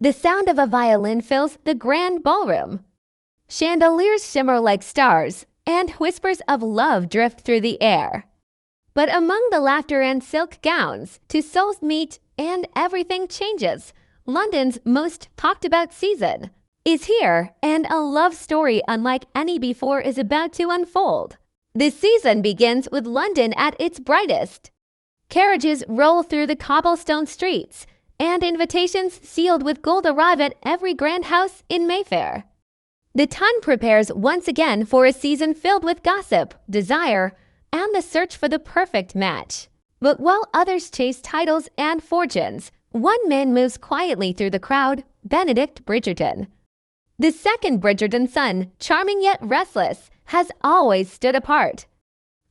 The sound of a violin fills the grand ballroom. Chandeliers shimmer like stars, and whispers of love drift through the air. But among the laughter and silk gowns, two souls meet and everything changes. London's most talked about season is here, and a love story unlike any before is about to unfold. This season begins with London at its brightest. Carriages roll through the cobblestone streets, and invitations sealed with gold arrive at every grand house in Mayfair. The Ton prepares once again for a season filled with gossip, desire, and the search for the perfect match. But while others chase titles and fortunes, one man moves quietly through the crowd, Benedict Bridgerton. The second Bridgerton son, charming yet restless, has always stood apart.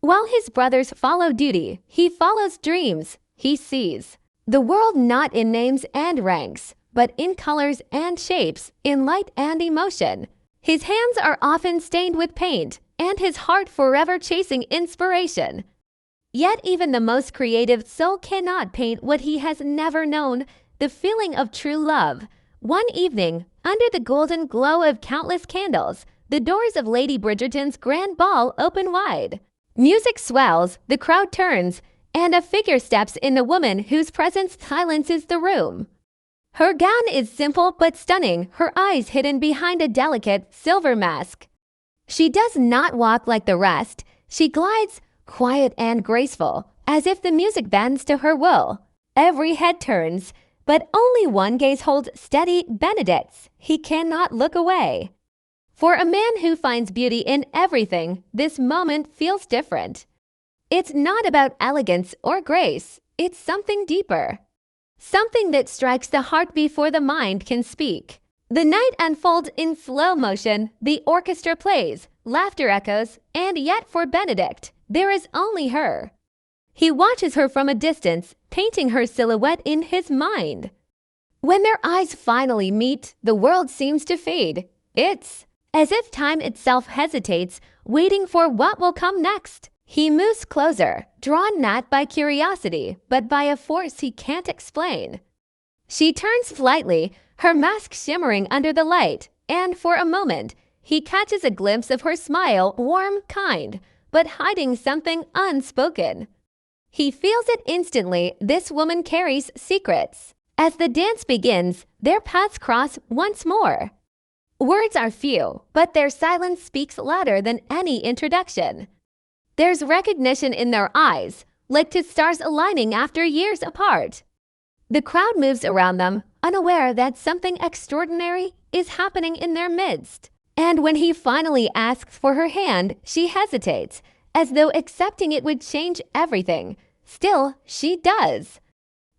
While his brothers follow duty, he follows dreams. He sees the world not in names and ranks, but in colors and shapes, in light and emotion. His hands are often stained with paint, and his heart forever chasing inspiration. Yet even the most creative soul cannot paint what he has never known, the feeling of true love. One evening, under the golden glow of countless candles, the doors of Lady Bridgerton's grand ball open wide. Music swells, the crowd turns, and a figure steps in, a woman whose presence silences the room. Her gown is simple but stunning, her eyes hidden behind a delicate silver mask. She does not walk like the rest. She glides, quiet and graceful, as if the music bends to her will. Every head turns, but only one gaze holds steady Benedict's. He cannot look away. For a man who finds beauty in everything, this moment feels different. It's not about elegance or grace. It's something deeper. Something that strikes the heart before the mind can speak. The night unfolds in slow motion. The orchestra plays, laughter echoes, and yet for Benedict, there is only her. He watches her from a distance, painting her silhouette in his mind. When their eyes finally meet, the world seems to fade. It's as if time itself hesitates, waiting for what will come next. He moves closer, drawn not by curiosity, but by a force he can't explain. She turns slightly, her mask shimmering under the light, and for a moment, he catches a glimpse of her smile, warm, kind, but hiding something unspoken. He feels it instantly. This woman carries secrets. As the dance begins, their paths cross once more. Words are few, but their silence speaks louder than any introduction. There's recognition in their eyes, like two stars aligning after years apart. The crowd moves around them, unaware that something extraordinary is happening in their midst. And when he finally asks for her hand, she hesitates, as though accepting it would change everything. Still, she does.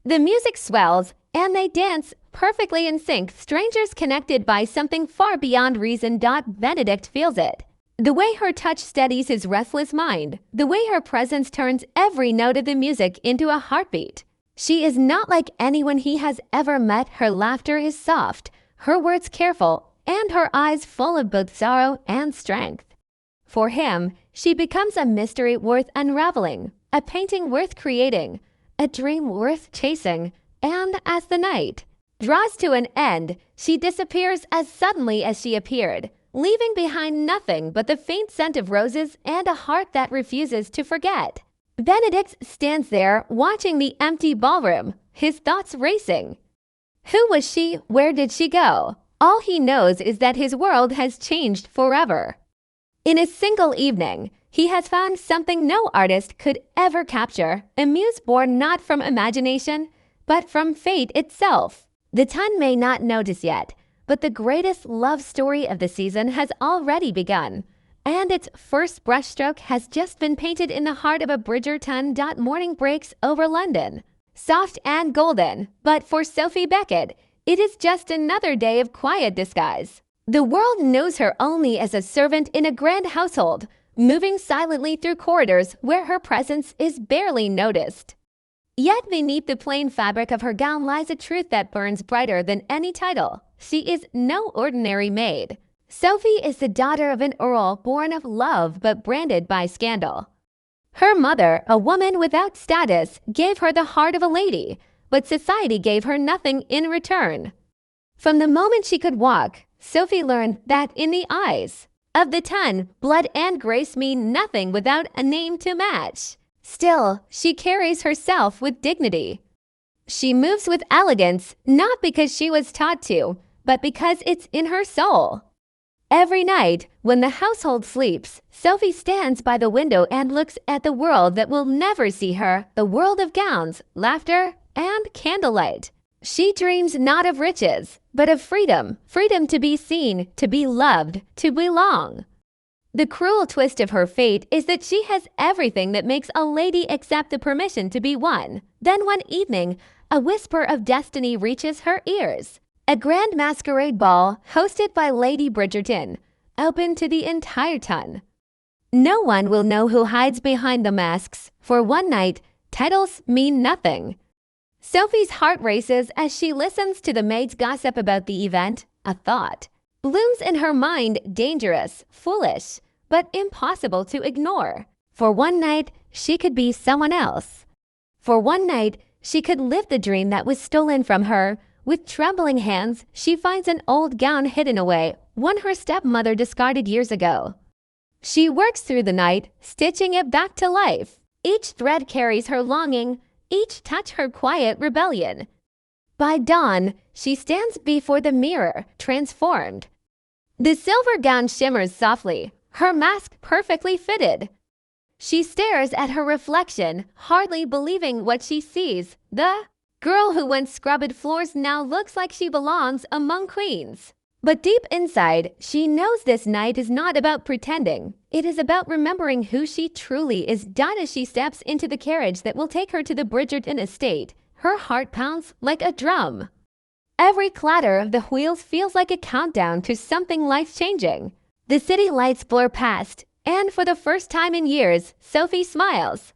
The music swells, and they dance perfectly in sync, strangers connected by something far beyond reason. Benedict feels it. The way her touch steadies his restless mind, the way her presence turns every note of the music into a heartbeat. She is not like anyone he has ever met. Her laughter is soft, her words careful, and her eyes full of both sorrow and strength. For him, she becomes a mystery worth unraveling, a painting worth creating, a dream worth chasing, and as the night draws to an end, she disappears as suddenly as she appeared, leaving behind nothing but the faint scent of roses and a heart that refuses to forget. Benedict stands there, watching the empty ballroom, his thoughts racing. Who was she? Where did she go? All he knows is that his world has changed forever. In a single evening, he has found something no artist could ever capture, a muse born not from imagination, but from fate itself. The Ton may not notice yet, but the greatest love story of the season has already begun, and its first brushstroke has just been painted in the heart of a Bridgerton. Morning breaks over London, soft and golden, but for Sophie Beckett, it is just another day of quiet disguise. The world knows her only as a servant in a grand household, moving silently through corridors where her presence is barely noticed. Yet beneath the plain fabric of her gown lies a truth that burns brighter than any title. She is no ordinary maid. Sophie is the daughter of an earl born of love but branded by scandal. Her mother, a woman without status, gave her the heart of a lady, but society gave her nothing in return. From the moment she could walk, Sophie learned that in the eyes of the 10, blood and grace mean nothing without a name to match. Still, she carries herself with dignity. She moves with elegance, not because she was taught to, but because it's in her soul. Every night, when the household sleeps, Sophie stands by the window and looks at the world that will never see her, the world of gowns, laughter, and candlelight. She dreams not of riches, but of freedom, freedom to be seen, to be loved, to belong. The cruel twist of her fate is that she has everything that makes a lady accept the permission to be one. Then one evening, a whisper of destiny reaches her ears. A grand masquerade ball hosted by Lady Bridgerton, open to the entire ton. No one will know who hides behind the masks. For one night, titles mean nothing. Sophie's heart races as she listens to the maids gossip about the event. A thought blooms in her mind, dangerous, foolish, but impossible to ignore. For one night, she could be someone else. For one night, she could live the dream that was stolen from her. With trembling hands, she finds an old gown hidden away, one her stepmother discarded years ago. She works through the night, stitching it back to life. Each thread carries her longing, each touch her quiet rebellion. By dawn, she stands before the mirror, transformed. The silver gown shimmers softly, her mask perfectly fitted. She stares at her reflection, hardly believing what she sees. The girl who once scrubbed floors now looks like she belongs among queens. But deep inside, she knows this night is not about pretending. It is about remembering who she truly is. As she steps into the carriage that will take her to the Bridgerton estate, her heart pounds like a drum. Every clatter of the wheels feels like a countdown to something life-changing. The city lights blur past, and for the first time in years, Sophie smiles.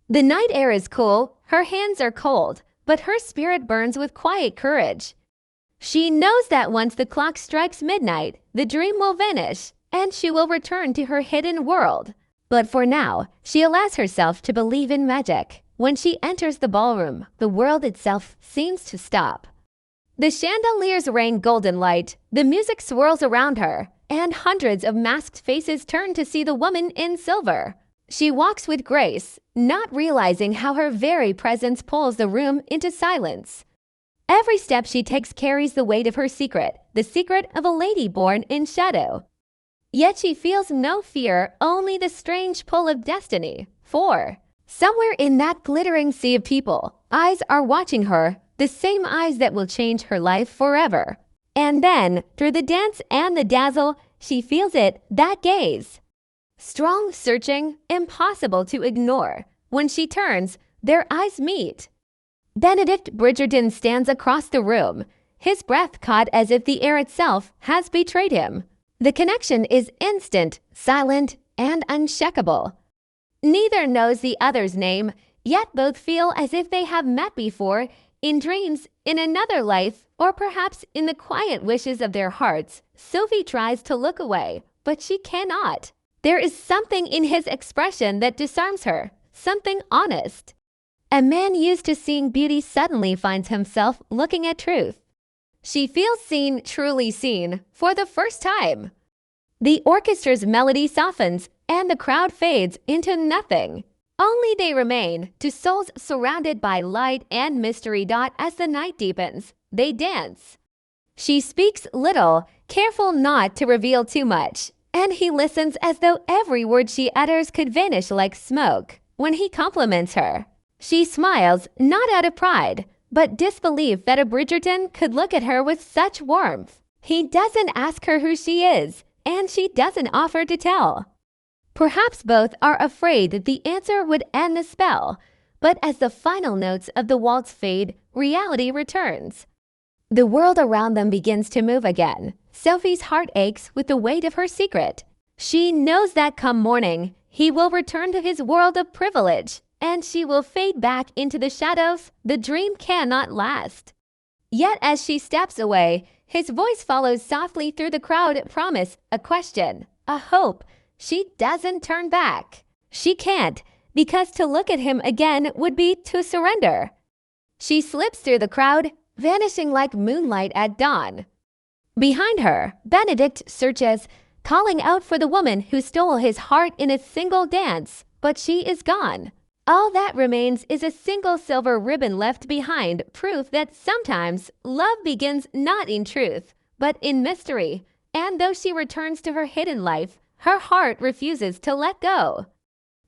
The night air is cool, her hands are cold, but her spirit burns with quiet courage. She knows that once the clock strikes midnight, the dream will vanish, and she will return to her hidden world. But for now, she allows herself to believe in magic. When she enters the ballroom, the world itself seems to stop. The chandeliers rain golden light, the music swirls around her, and hundreds of masked faces turn to see the woman in silver. She walks with grace, not realizing how her very presence pulls the room into silence. Every step she takes carries the weight of her secret, the secret of a lady born in shadow. Yet she feels no fear, only the strange pull of destiny. For somewhere in that glittering sea of people, eyes are watching her, the same eyes that will change her life forever. And then, through the dance and the dazzle, she feels it, that gaze. Strong, searching, impossible to ignore. When she turns, their eyes meet. Benedict Bridgerton stands across the room, his breath caught as if the air itself has betrayed him. The connection is instant, silent, and unshakable. Neither knows the other's name, yet both feel as if they have met before, in dreams, in another life, or perhaps in the quiet wishes of their hearts. Sophie tries to look away, but she cannot. There is something in his expression that disarms her, something honest. A man used to seeing beauty suddenly finds himself looking at truth. She feels seen, truly seen, for the first time. The orchestra's melody softens, and the crowd fades into nothing. Only they remain, two souls surrounded by light and mystery. As the night deepens, they dance. She speaks little, careful not to reveal too much, and he listens as though every word she utters could vanish like smoke. When he compliments her, she smiles, not out of pride, but disbelief that a Bridgerton could look at her with such warmth. He doesn't ask her who she is, and she doesn't offer to tell. Perhaps both are afraid that the answer would end the spell, but as the final notes of the waltz fade, reality returns. The world around them begins to move again. Sophie's heart aches with the weight of her secret. She knows that come morning, he will return to his world of privilege, and she will fade back into the shadows. The dream cannot last. Yet as she steps away, his voice follows softly through the crowd. Promise, a question, a hope. She doesn't turn back. She can't, because to look at him again would be to surrender. She slips through the crowd, vanishing like moonlight at dawn. Behind her, Benedict searches, calling out for the woman who stole his heart in a single dance, but she is gone. All that remains is a single silver ribbon left behind, proof that sometimes love begins not in truth, but in mystery. And though she returns to her hidden life, her heart refuses to let go.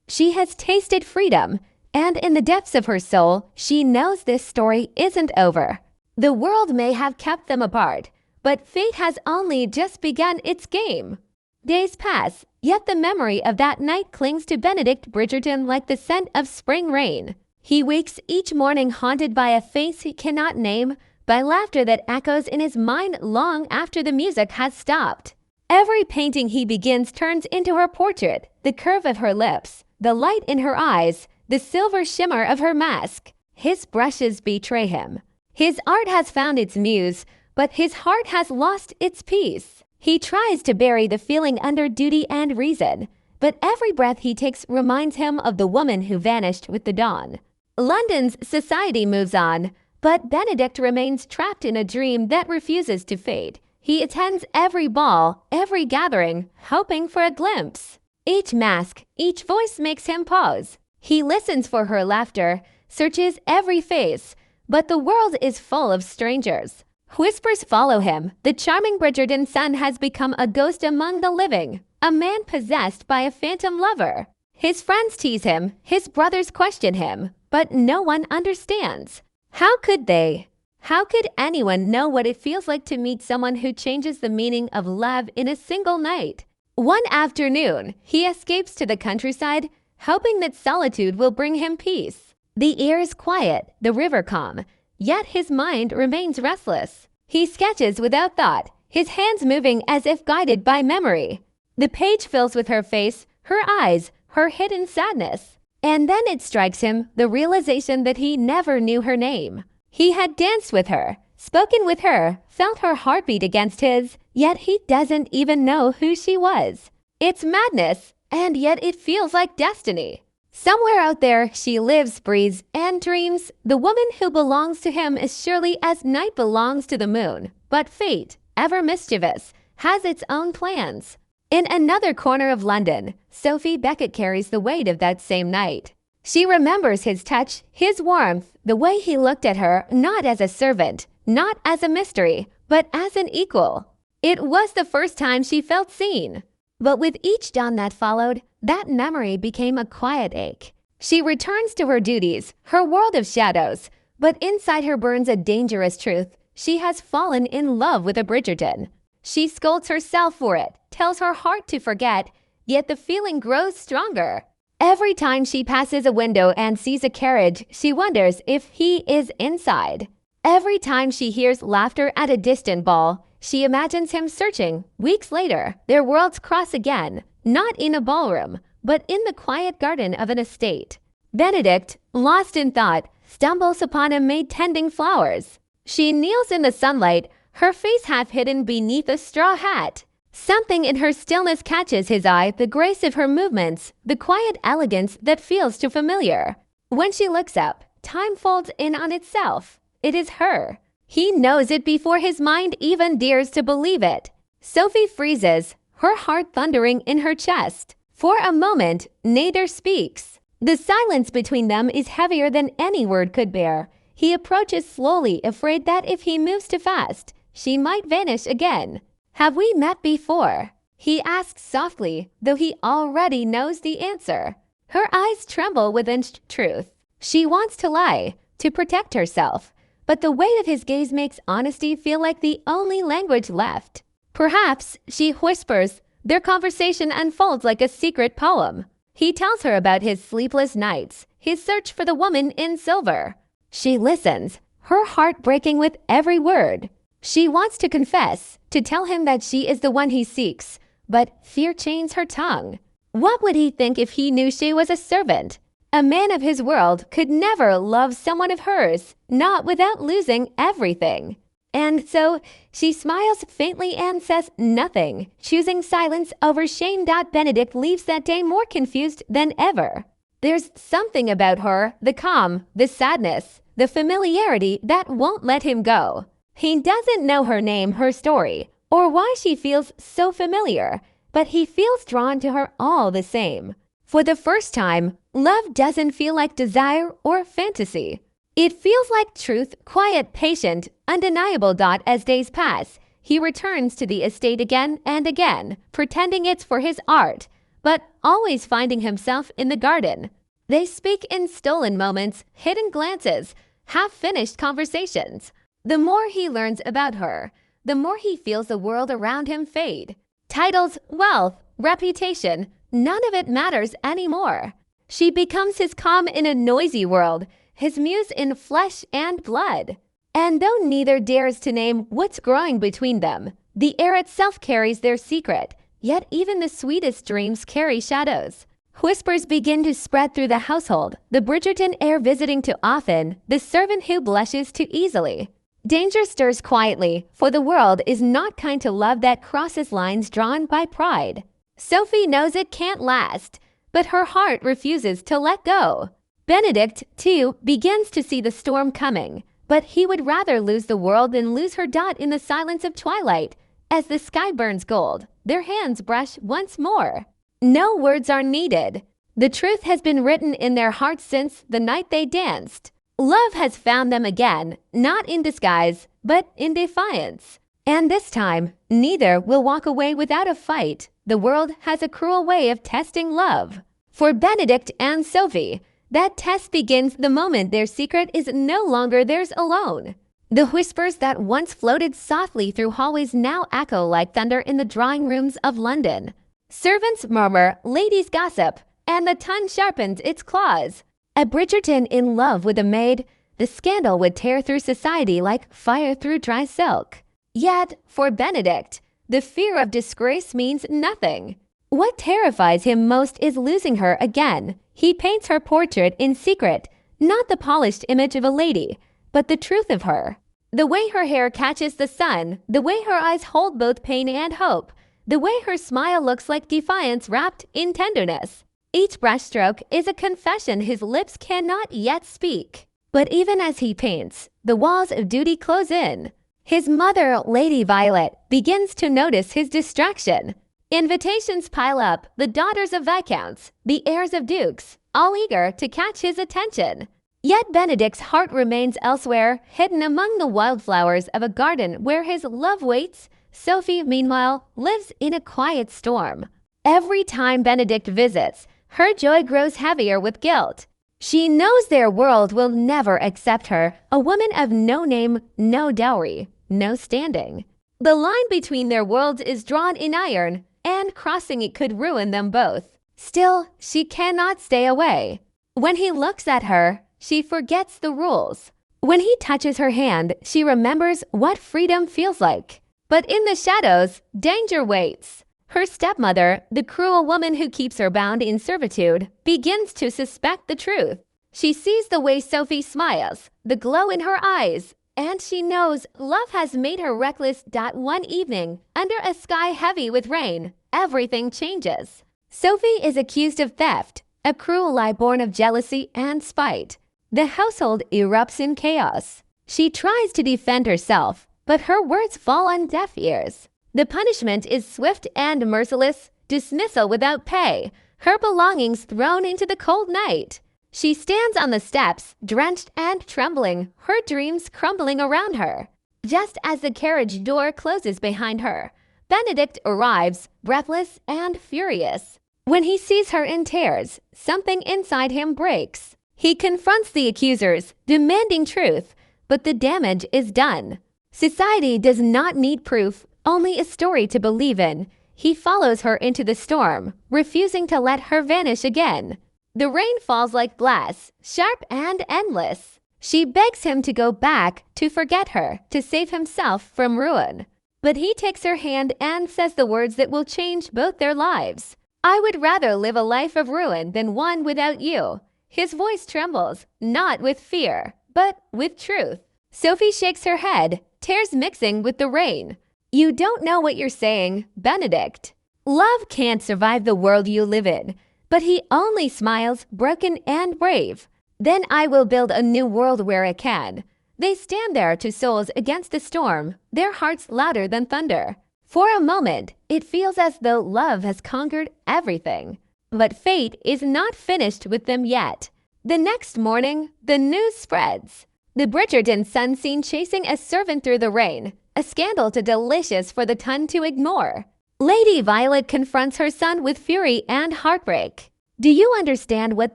She has tasted freedom, and in the depths of her soul, she knows this story isn't over. The world may have kept them apart, but fate has only just begun its game. Days pass, yet the memory of that night clings to Benedict Bridgerton like the scent of spring rain. He wakes each morning haunted by a face he cannot name, by laughter that echoes in his mind long after the music has stopped. Every painting he begins turns into her portrait, the curve of her lips, the light in her eyes, the silver shimmer of her mask. His brushes betray him. His art has found its muse, but his heart has lost its peace. He tries to bury the feeling under duty and reason, but every breath he takes reminds him of the woman who vanished with the dawn. London's society moves on, but Benedict remains trapped in a dream that refuses to fade. He attends every ball, every gathering, hoping for a glimpse. Each mask, each voice makes him pause. He listens for her laughter, searches every face, but the world is full of strangers. Whispers follow him. The charming Bridgerton son has become a ghost among the living, a man possessed by a phantom lover. His friends tease him, his brothers question him, but no one understands. How could they? How could anyone know what it feels like to meet someone who changes the meaning of love in a single night? One afternoon, he escapes to the countryside, hoping that solitude will bring him peace. The air is quiet, the river calm, yet his mind remains restless. He sketches without thought, his hands moving as if guided by memory. The page fills with her face, her eyes, her hidden sadness. And then it strikes him, the realization that he never knew her name. He had danced with her, spoken with her, felt her heartbeat against his, yet he doesn't even know who she was. It's madness, and yet it feels like destiny. Somewhere out there, she lives, breathes, and dreams. The woman who belongs to him is surely as night belongs to the moon. But fate, ever mischievous, has its own plans. In another corner of London, Sophie Beckett carries the weight of that same night. She remembers his touch, his warmth, the way he looked at her, not as a servant, not as a mystery, but as an equal. It was the first time she felt seen. But with each dawn that followed, that memory became a quiet ache. She returns to her duties, her world of shadows, but inside her burns a dangerous truth. She has fallen in love with a Bridgerton. She scolds herself for it, tells her heart to forget, yet the feeling grows stronger. Every time she passes a window and sees a carriage, she wonders if he is inside. Every time she hears laughter at a distant ball, she imagines him searching. Weeks later, their worlds cross again, not in a ballroom, but in the quiet garden of an estate. Benedict, lost in thought, stumbles upon a maid tending flowers. She kneels in the sunlight, her face half hidden beneath a straw hat. Something in her stillness catches his eye, the grace of her movements, the quiet elegance that feels too familiar. When she looks up, time folds in on itself. It is her. He knows it before his mind even dares to believe it. Sophie freezes, her heart thundering in her chest. For a moment, neither speaks. The silence between them is heavier than any word could bear. He approaches slowly, afraid that if he moves too fast, she might vanish again. "Have we met before?" he asks softly, though he already knows the answer. Her eyes tremble within truth. She wants to lie, to protect herself, but the weight of his gaze makes honesty feel like the only language left. Perhaps, she whispers, their conversation unfolds like a secret poem. He tells her about his sleepless nights, his search for the woman in silver. She listens, her heart breaking with every word. She wants to confess, to tell him that she is the one he seeks, but fear chains her tongue. What would he think if he knew she was a servant? A man of his world could never love someone of hers, not without losing everything. And so she smiles faintly and says nothing, choosing silence over shame. Benedict leaves that day more confused than ever. There's something about her, the calm, the sadness, the familiarity that won't let him go. He doesn't know her name, her story, or why she feels so familiar, but he feels drawn to her all the same. For the first time, love doesn't feel like desire or fantasy. It feels like truth, quiet, patient, undeniable. As days pass, he returns to the estate again and again, pretending it's for his art, but always finding himself in the garden. They speak in stolen moments, hidden glances, half-finished conversations. The more he learns about her, the more he feels the world around him fade. Titles, wealth, reputation, none of it matters anymore. She becomes his calm in a noisy world, his muse in flesh and blood. And though neither dares to name what's growing between them, the air itself carries their secret, yet even the sweetest dreams carry shadows. Whispers begin to spread through the household, the Bridgerton heir visiting too often, the servant who blushes too easily. Danger stirs quietly, for the world is not kind to love that crosses lines drawn by pride. Sophie knows it can't last, but her heart refuses to let go. Benedict, too, begins to see the storm coming, but he would rather lose the world than lose her. In the silence of twilight, as the sky burns gold, their hands brush once more. No words are needed. The truth has been written in their hearts since the night they danced. Love has found them again, not in disguise, but in defiance. And this time, neither will walk away without a fight. The world has a cruel way of testing love. For Benedict and Sophie, that test begins the moment their secret is no longer theirs alone. The whispers that once floated softly through hallways now echo like thunder in the drawing rooms of London. Servants murmur, ladies gossip, and the tongue sharpens its claws. A Bridgerton in love with a maid, the scandal would tear through society like fire through dry silk. Yet, for Benedict, the fear of disgrace means nothing. What terrifies him most is losing her again. He paints her portrait in secret, not the polished image of a lady, but the truth of her. The way her hair catches the sun, the way her eyes hold both pain and hope, the way her smile looks like defiance wrapped in tenderness. Each brushstroke is a confession his lips cannot yet speak. But even as he paints, the walls of duty close in. His mother, Lady Violet, begins to notice his distraction. Invitations pile up, the daughters of viscounts, the heirs of dukes, all eager to catch his attention. Yet Benedict's heart remains elsewhere, hidden among the wildflowers of a garden where his love waits. Sophie, meanwhile, lives in a quiet storm. Every time Benedict visits, her joy grows heavier with guilt. She knows their world will never accept her, a woman of no name, no dowry, no standing. The line between their worlds is drawn in iron, and crossing it could ruin them both. Still, she cannot stay away. When he looks at her, she forgets the rules. When he touches her hand, she remembers what freedom feels like. But in the shadows, danger waits. Her stepmother, the cruel woman who keeps her bound in servitude, begins to suspect the truth. She sees the way Sophie smiles, the glow in her eyes, and she knows love has made her reckless. One evening, under a sky heavy with rain, everything changes. Sophie is accused of theft, a cruel lie born of jealousy and spite. The household erupts in chaos. She tries to defend herself, but her words fall on deaf ears. The punishment is swift and merciless, dismissal without pay, her belongings thrown into the cold night. She stands on the steps, drenched and trembling, her dreams crumbling around her. Just as the carriage door closes behind her, Benedict arrives, breathless and furious. When he sees her in tears, something inside him breaks. He confronts the accusers, demanding truth, but the damage is done. Society does not need proof, only a story to believe in. He follows her into the storm, refusing to let her vanish again. The rain falls like glass, sharp and endless. She begs him to go back, to forget her, to save himself from ruin. But he takes her hand and says the words that will change both their lives. I would rather live a life of ruin than one without you. His voice trembles, not with fear, but with truth. Sophie shakes her head, tears mixing with the rain. You don't know what you're saying, Benedict. Love can't survive the world you live in. But he only smiles, broken and brave. Then I will build a new world where I can. They stand there, two souls against the storm, their hearts louder than thunder. For a moment, it feels as though love has conquered everything. But fate is not finished with them yet. The next morning, the news spreads. The Bridgerton son seen chasing a servant through the rain, a scandal too delicious for the ton to ignore. Lady Violet confronts her son with fury and heartbreak. Do you understand what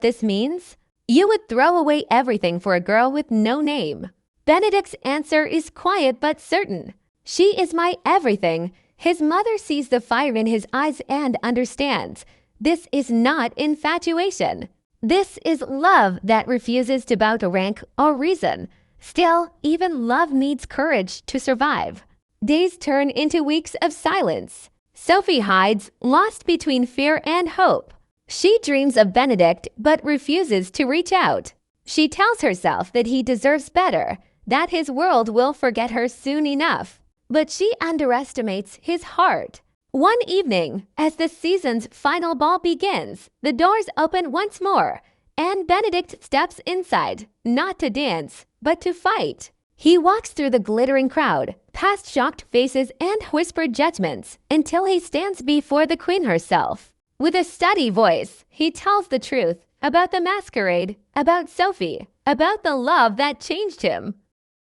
this means? You would throw away everything for a girl with no name. Benedict's answer is quiet but certain. She is my everything. His mother sees the fire in his eyes and understands. This is not infatuation. This is love that refuses to bow to rank or reason. Still, even love needs courage to survive. Days turn into weeks of silence. Sophie hides, lost between fear and hope. She dreams of Benedict but refuses to reach out. She tells herself that he deserves better, that his world will forget her soon enough. But she underestimates his heart. One evening, as the season's final ball begins, the doors open once more, and Benedict steps inside, not to dance, but to fight. He walks through the glittering crowd, past shocked faces and whispered judgments, until he stands before the queen herself. With a steady voice, he tells the truth about the masquerade, about Sophie, about the love that changed him.